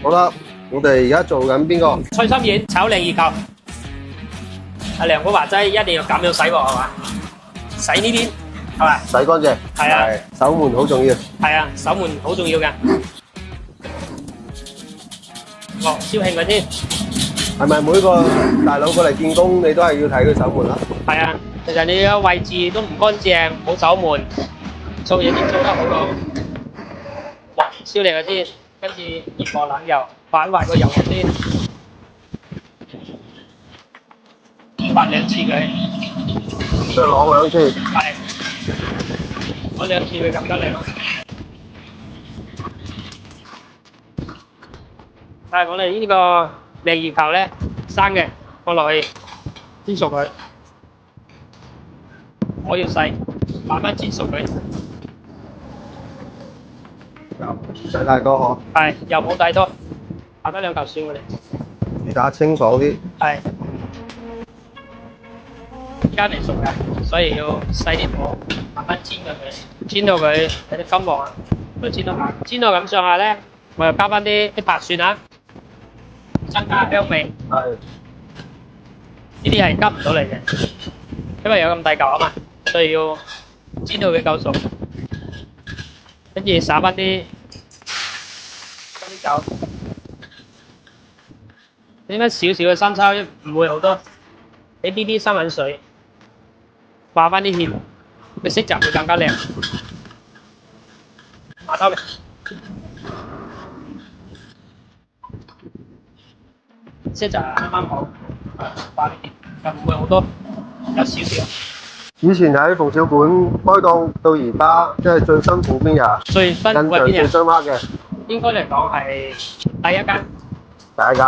好啦，我哋而家做緊邊個？菜心丸炒鯪魚球。阿梁哥話齋一定要咁樣洗喎，係嘛？洗呢邊係嘛？洗乾淨。係啊，手門好重要。係啊，手門好重要㗎。哦，燒興佢先。係咪每個大佬過嚟見工，你都係要睇佢手門啊？係啊，其實你個位置都唔乾淨，冇手門，做嘢點做得好好？哇，燒靚佢先，跟住熱過冷油，反滑個油先，滑兩次佢。再攞兩次。係，攞兩次會咁得靚。但係我哋呢個鯪魚球咧，生嘅放落去煎熟佢，我要細，慢慢煎熟佢。唔使太多嗬。係，又冇太多，下得兩嚿蒜我哋。你打清楚啲。係，而家未熟嘅，所以要細啲火，慢慢煎佢，煎到佢有啲金黃啊，都煎到咁上下咧，我又加翻啲白蒜啊，增加香味。係。呢啲係加唔到嚟嘅，因為有咁大嚿啊嘛，所以要煎到佢夠熟，跟住撒翻啲酒，點解少少嘅生抽唔會好多？俾啲生粉水，化翻啲芡，佢色澤會更加靚。下兜嚟，色澤啱啱好，化啲芡又唔會好多，有少少。以前喺鳳小館開檔到而家，即係最辛苦邊日啊？最辛苦印象係邊日？最深刻嘅。應該嚟講係第一間。第一間。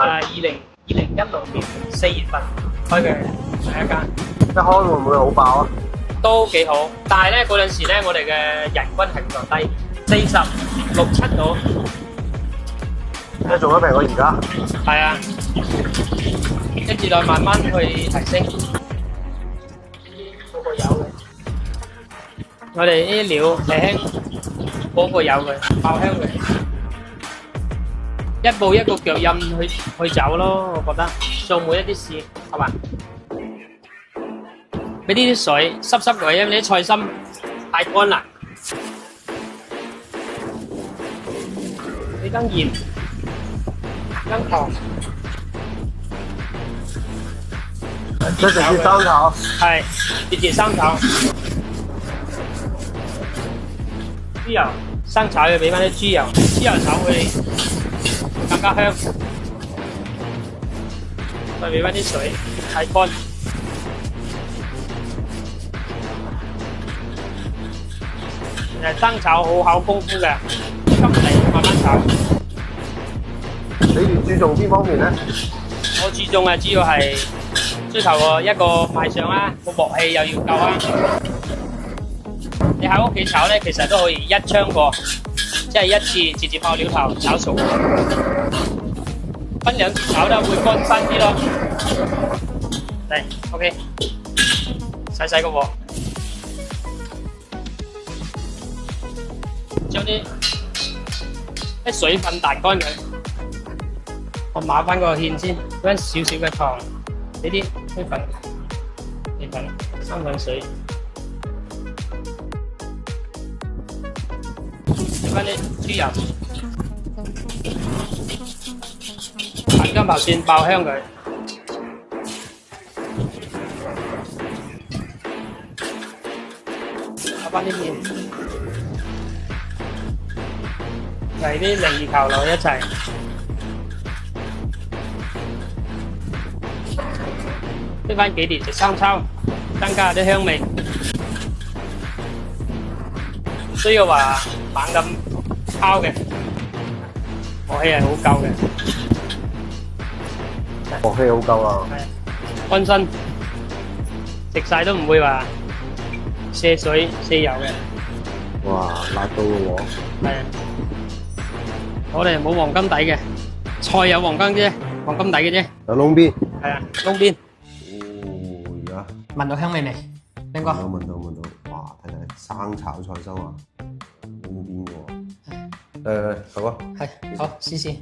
2016年4月份開嘅第一間。一開會唔會好爆啊？都幾好，但係咧嗰陣時咧，我哋嘅人均係比較低，46、7度。即係做得平過而家。係啊，跟住再慢慢去提升。個個有嘅，我哋呢啲料輕，個個有嘅，爆香嘅。一步一個腳印去走咯，我覺得做每一啲事係嘛，俾呢啲水濕濕佢，因為啲菜心太乾啦，俾羹鹽、羹糖，即係直接生炒。係直接生炒，豬油生炒要俾翻啲豬油，豬油炒會更加香，再俾翻啲水，太乾。生炒好考功夫嘅，急嚟慢慢炒。你哋注重邊方面咧？我注重嘅主要係追求個一個賣相啦，個鑊氣又要夠啊。你喺屋企炒咧，其實都可以一槍過，即係一次直接爆料頭炒熟。分兩次炒咧會乾身啲咯。嚟 ，OK， 細細個鑊，將啲水分彈乾佢。我碼翻個芡先，跟少少嘅糖，俾啲灰粉、麵粉、生粉水，俾翻啲豬油，板金刨蒜爆香佢，打翻啲芡，嚟啲鯪魚球落一齊。俾翻幾碟食生抽，增加啲香味。唔需要話猛咁烤嘅，鑊氣係好夠嘅。鑊氣好夠啊！係乾身，食晒都唔會話瀉水瀉油嘅。哇，辣到喎！係啊，我哋冇黃金底嘅，菜有黃金啫，黃金底嘅啫。有窿邊。係啊，窿邊。而家聞到香味未？邊個？聞到，哇！睇睇生炒菜心啊，窿邊喎。頭哥。係，好試試。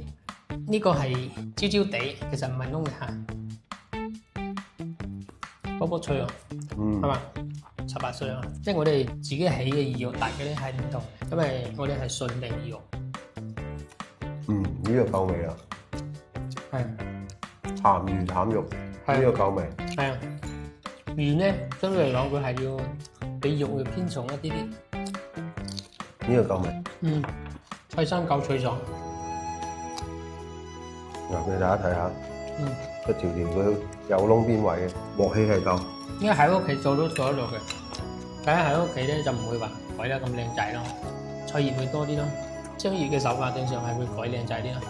呢個係焦焦地，其實唔係燶嘅嚇，卜卜脆啊，係嘛？7、8歲啊，即係我哋自己起嘅魚肉，大家咧係唔同，因為我哋係順定魚肉。呢個夠味啦，係鹹魚淡肉，呢個夠味。係啊，魚咧相對嚟講佢係要比肉會偏重一啲啲。呢個夠味。脆身夠脆爽。嗱，俾大家睇下，一條條佢有窿邊位嘅，鑊氣係夠。應該喺屋企做得到嘅，但係喺屋企咧就唔會話改得咁靚仔咯，菜葉會多啲咯。蒸魚嘅手法正常係會改靚仔啲咯。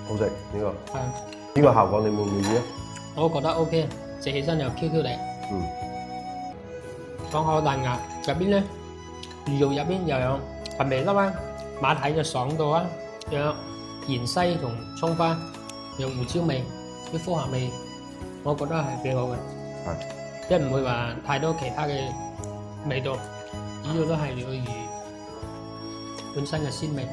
好食呢個。係。呢個效果你滿唔滿意啊？我覺得 OK， 食起身又 Q Q 地。爽口彈牙，入邊咧魚肉入邊又有phần味粒啊，馬蹄嘅爽度啊，又有芫茜同葱花，有胡椒味，啲複合味，我覺得係幾好嘅。即係唔會話太多其他嘅味道，主要都係你個魚本身嘅鮮味。